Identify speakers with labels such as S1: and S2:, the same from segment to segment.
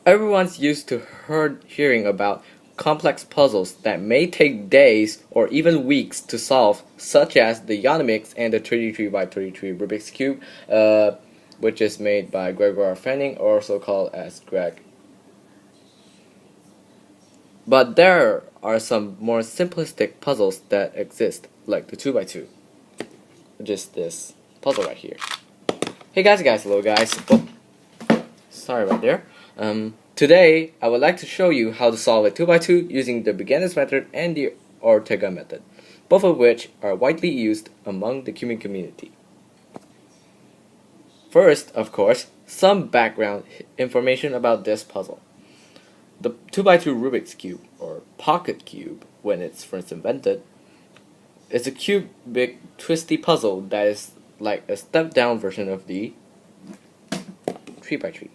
S1: Everyone's used to hearing about complex puzzles that may take days or even weeks to solve, such as the Yanamix and the 33 by 33 Rubik's Cube, which is made by Gregor Fanning, also called as Greg. But there are some more simplistic puzzles that exist, like the 2 by 2, which is this puzzle right here. Hey guys, hello guys. Oh, sorry about there. Today, I would like to show you how to solve a 2 by 2 using the beginner's method and the Ortega method, both of which are widely used among the cubing community. First, of course, some background information about this puzzle. The 2 by 2 Rubik's Cube, or pocket cube when it's first invented, is a cubic twisty puzzle that is like a step down version of the 3 by 3.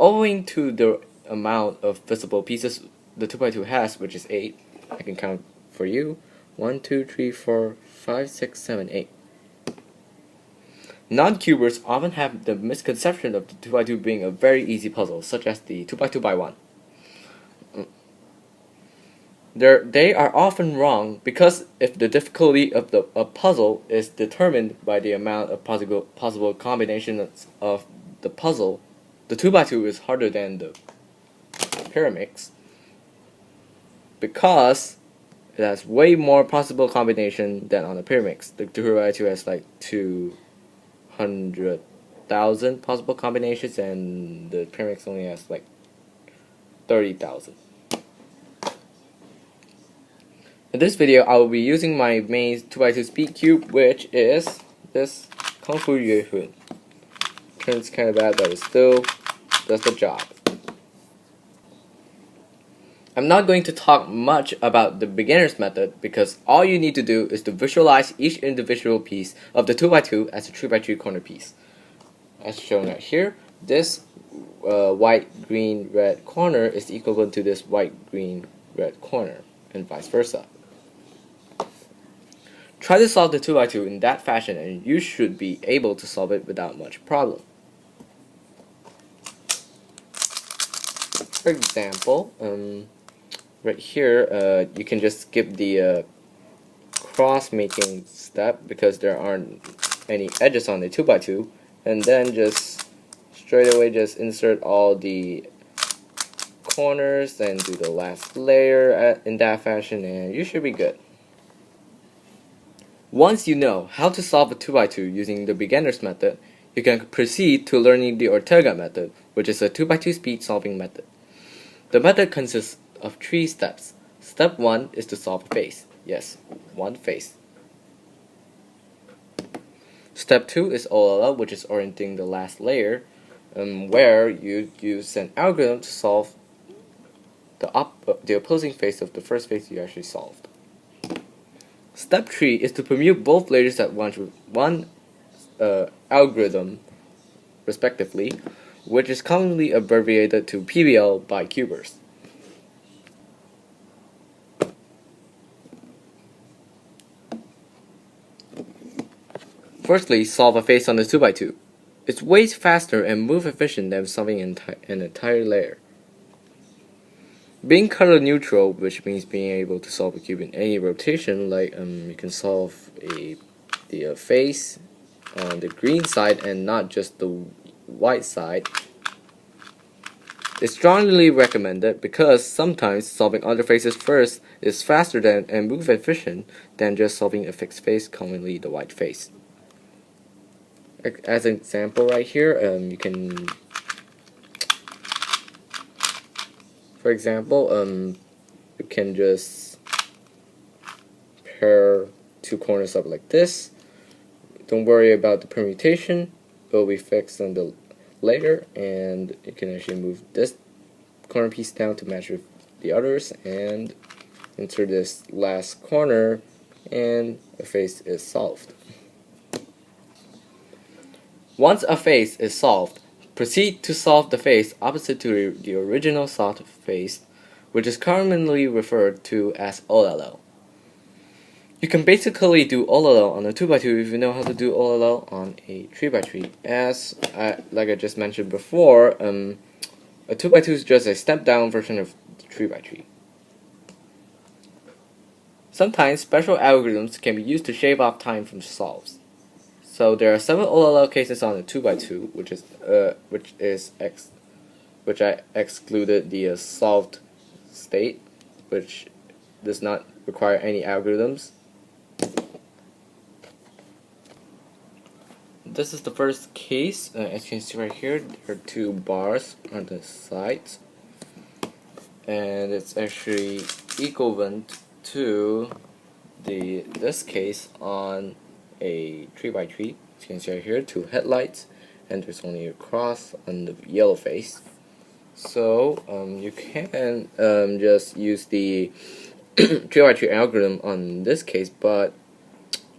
S1: Owing to the amount of visible pieces the 2 by 2 has, which is 8, I can count for you. 1, 2, 3, 4, 5, 6, 7, 8. Non-cubers often have the misconception of the 2 by 2 being a very easy puzzle, such as the 2 by 2 by 1. They are often wrong because if the difficulty of a puzzle is determined by the amount of possible combinations of the puzzle, the 2 by 2 is harder than the Pyramix because it has way more possible combination than on the Pyramix. The 2 by 2 has like 200,000 possible combinations and the Pyramix only has like 30,000. In this video, I will be using my main 2 by 2 speed cube, which is this Kung Fu Yue Hun. Turns kind of bad, but it still does the job. I'm not going to talk much about the beginner's method because all you need to do is to visualize each individual piece of the 2 by 2 as a 3 by 3 corner piece. As shown right here, this white, green, red corner is equivalent to this white, green, red corner, and vice versa. Try to solve the 2 by 2 in that fashion and you should be able to solve it without much problem. For example, right here, you can just skip the cross making step because there aren't any edges on the 2 by 2, and then just straight away just insert all the corners and do the last layer in that fashion and you should be good. Once you know how to solve a 2 by 2 using the beginner's method, you can proceed to learning the Ortega method, which is a 2 by 2 speed solving method. The method consists of 3 steps. Step 1 is to solve a face. Yes, one face. Step 2 is OLL, which is orienting the last layer, where you use an algorithm to solve the opposing face of the first face you actually solved. Step 3 is to permute both layers at once with one algorithm, respectively, which is commonly abbreviated to PBL by cubers. Firstly, solve a face on the 2 by 2. It's way faster and more efficient than solving an entire layer. Being color neutral, which means being able to solve a cube in any rotation, like you can solve the face on the green side and not just the white side, is strongly recommended because sometimes solving other faces first is faster and more efficient than just solving a fixed face, commonly the white face. As an example right here, you can, for example, you can just pair 2 corners up like this. Don't worry about the permutation, it will be fixed on the later, and you can actually move this corner piece down to match with the others and insert this last corner and a face is solved. Once a face is solved, proceed to solve the face opposite to the original solved face, which is commonly referred to as OLL. You can basically do OLL on a 2x2 if you know how to do OLL on a 3x3. Like I just mentioned before, a 2x2 is just a step-down version of 3x3. Sometimes special algorithms can be used to shave off time from solves. So there are several OLL cases on a 2x2, which I excluded the solved state, which does not require any algorithms. This is the first case. As you can see right here, there are two bars on the sides, and it's actually equivalent to this case on a 3x3. As you can see right here, two headlights, and there's only a cross on the yellow face. So you can just use the 3x3 algorithm on this case, but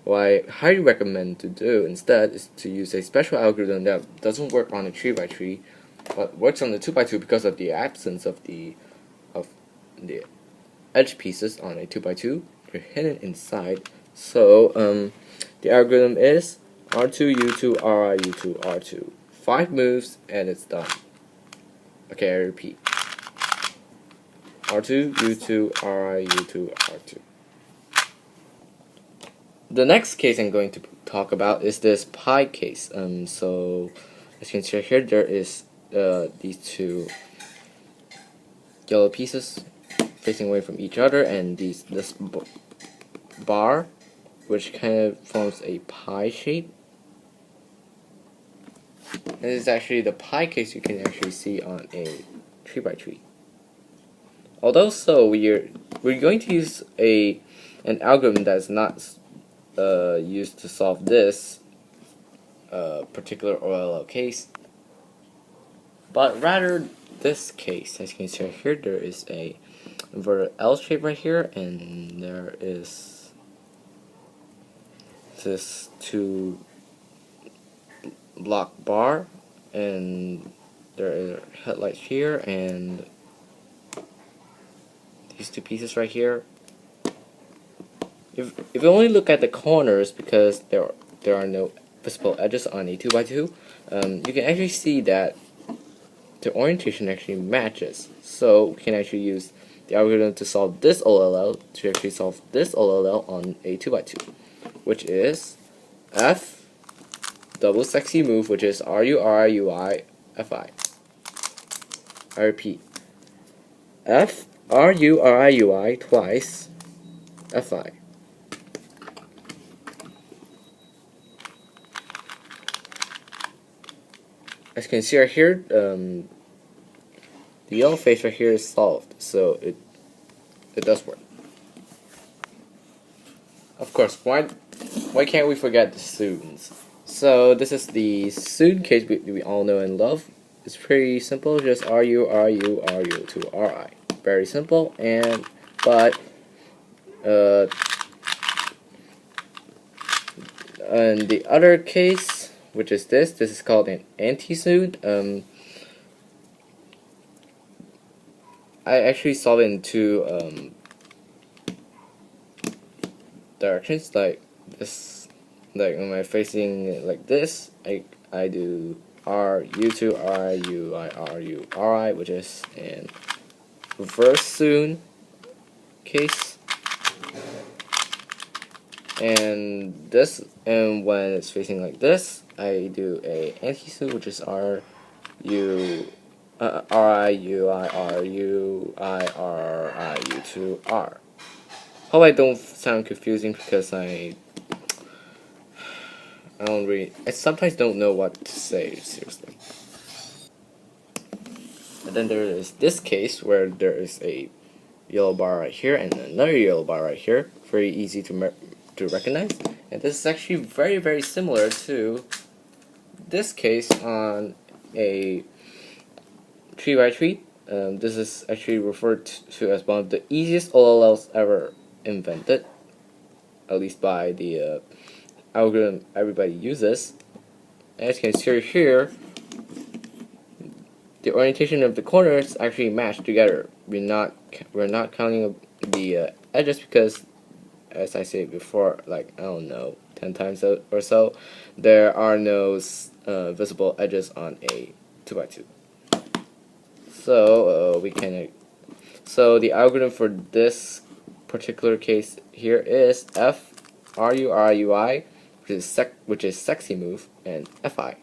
S1: what I highly recommend to do instead is to use a special algorithm that doesn't work on a 3x3 but works on the 2x2 because of the absence of the edge pieces on a 2x2. They're hidden inside. So the algorithm is R2 U2 RI U2 R2. 5 moves and it's done. Okay, I repeat. R2 U2 RI U2 R2. The next case I'm going to talk about is this pi case. So as you can see here, there is these two yellow pieces facing away from each other, and this bar, which kind of forms a pi shape. And this is actually the pi case you can actually see on a 3x3. Although so, we're going to use an algorithm that is not used to solve this particular OLL case, but rather this case. As you can see here, there is a inverted L shape right here, and there is this two block bar, and there are headlights here, and these two pieces right here. If you only look at the corners, because there are no visible edges on a 2x2, you can actually see that the orientation actually matches. So we can actually use the algorithm to solve this OLL to actually solve this OLL on a 2x2, which is F double sexy move, which is RU RI UI FI. I repeat, F RU RI UI twice FI. As you can see right here, the yellow face right here is solved, so it does work. Of course, why can't we forget the soons? So this is the soon case we all know and love. It's pretty simple, just RU RU RU to RI. Very simple, but and the other case, which is this is called an anti-soon. I actually solve it in two directions, like this. Like when I'm facing it like this, I do R U2 R U I R U R I, which is an reverse soon case. And when it's facing like this, I do a anti-soon, which is R I U I R U I R I U 2 R. Hope I don't sound confusing, because I sometimes don't know what to say, seriously. And then there is this case where there is a yellow bar right here and another yellow bar right here. Very easy to recognize. And this is actually very, very similar to this case on a 3x3. This is actually referred to as one of the easiest OLLs ever invented, at least by the algorithm everybody uses. As you can see here, the orientation of the corners actually match together. We're not counting the edges, because as I said before, like, I don't know, 10 times or so, there are no visible edges on a 2x2. So so the algorithm for this particular case here is F RUI, which is sexy move, and FI.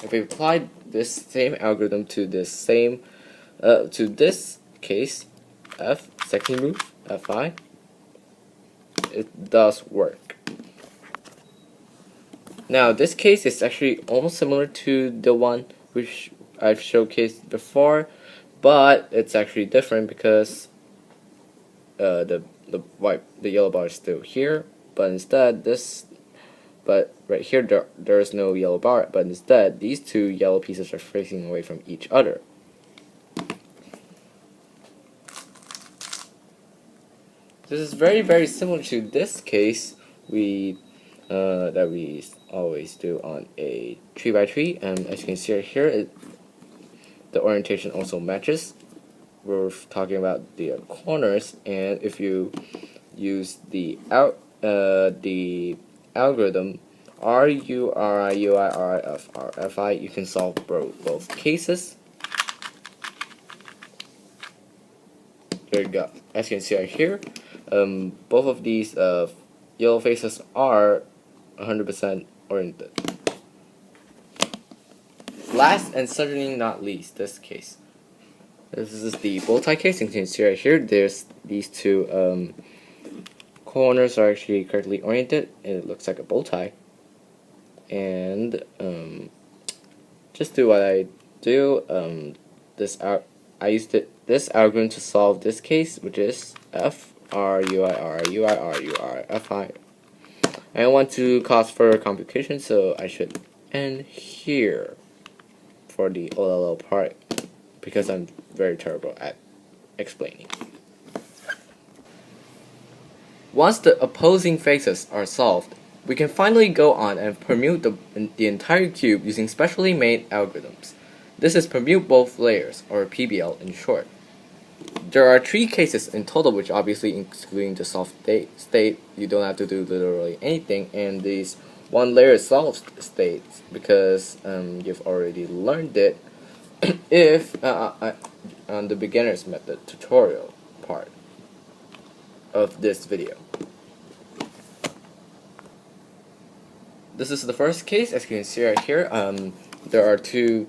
S1: If we apply this same algorithm to this case, F sexy move, FI, it does work. Now this case is actually almost similar to the one which I've showcased before, but it's actually different because the yellow bar is still here, but instead right here there's no yellow bar, but instead these two yellow pieces are facing away from each other. This is very similar to this case that we always do on a 3x3, and as you can see right here, the orientation also matches. We're talking about the corners, and if you use the algorithm RURI you can solve both cases. There you go. As you can see right here, both of these yellow faces are 100% oriented. Last and certainly not least, this case. This is the bow tie case. You can see right here, there's these two corners are actually correctly oriented, and it looks like a bow tie. And just do what I do. I used this algorithm to solve this case, which is F RUI. I don't want to cause further complications, so I should end here for the OLL part, because I'm very terrible at explaining. Once the opposing faces are solved, we can finally go on and permute the entire cube using specially made algorithms. This is permute both layers, or PBL in short. There are 3 cases in total, which obviously including the solved state, you don't have to do literally anything, and these one layer solved states because you've already learned it if on the beginner's method tutorial part of this video. This is the first case. As you can see right here, there are 2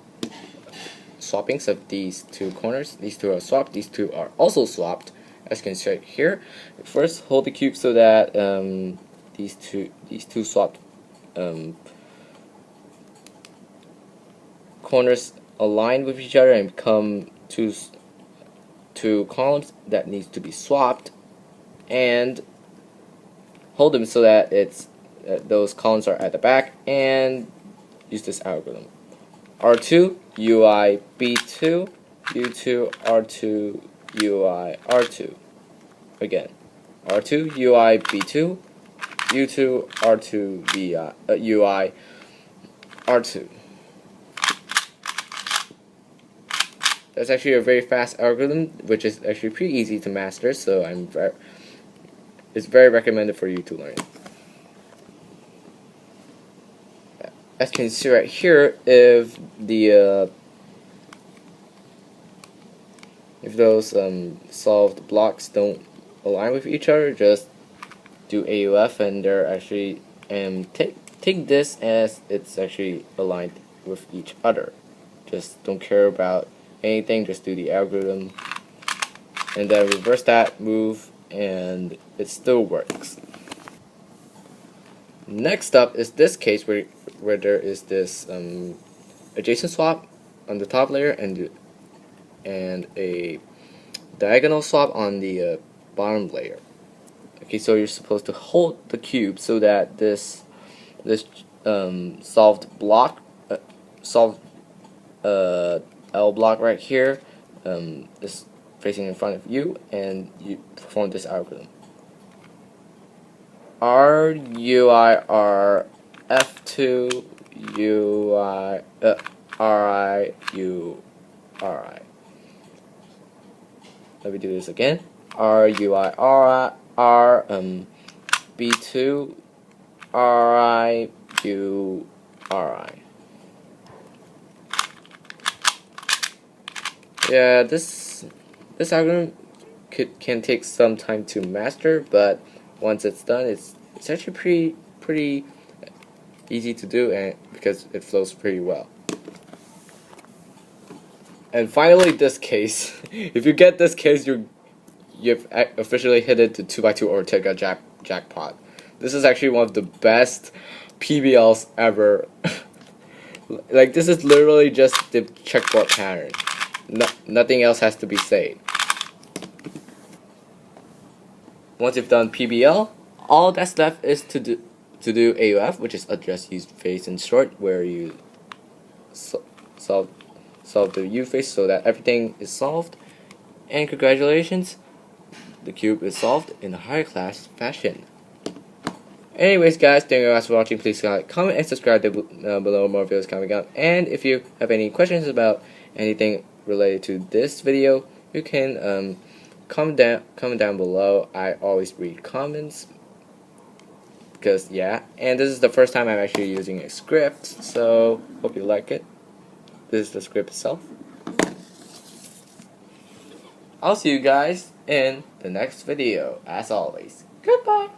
S1: swappings of these 2 corners. These 2 are swapped, these 2 are also swapped, as you can see right here. First, hold the cube so that these two swapped corners align with each other and become two columns that needs to be swapped, and hold them so that those columns are at the back, and use this algorithm. R2 UI B2 U2 R2 UI R2. Again, R2 UI B2 U2 R2 UI R2. That's actually a very fast algorithm, which is actually pretty easy to master, so it's very recommended for you to learn. As you can see right here, if those solved blocks don't align with each other, just do AUF, and they're actually take this as it's actually aligned with each other. Just don't care about anything, just do the algorithm, and then reverse that move, and it still works. Next up is this case where there is this adjacent swap on the top layer and a diagonal swap on the bottom layer. Okay, so you're supposed to hold the cube so that this solved L block right here is facing in front of you, and you perform this algorithm. RUIR F2 UI RI. Let me do this again. RUIR R B2 RI U RI. Yeah, this algorithm can take some time to master, but once it's done, it's actually pretty easy to do, and because it flows pretty well. And finally, this case. If you get this case, you've officially hit it to 2x2 Ortega jackpot. This is actually one of the best PBLs ever. Like, this is literally just the checkboard pattern. Nothing else has to be said. Once you've done PBL, all that's left is to do AUF, which is address, use, face, and short, where you solve the U face so that everything is solved. And congratulations, the cube is solved in a higher class fashion. Anyways, guys, thank you guys for watching. Please like, comment, and subscribe below. More videos coming up. And if you have any questions about anything related to this video, you can comment down below. I always read comments because yeah. And this is the first time I'm actually using a script, so hope you like it. This is the script itself. I'll see you guys in the next video. As always, goodbye.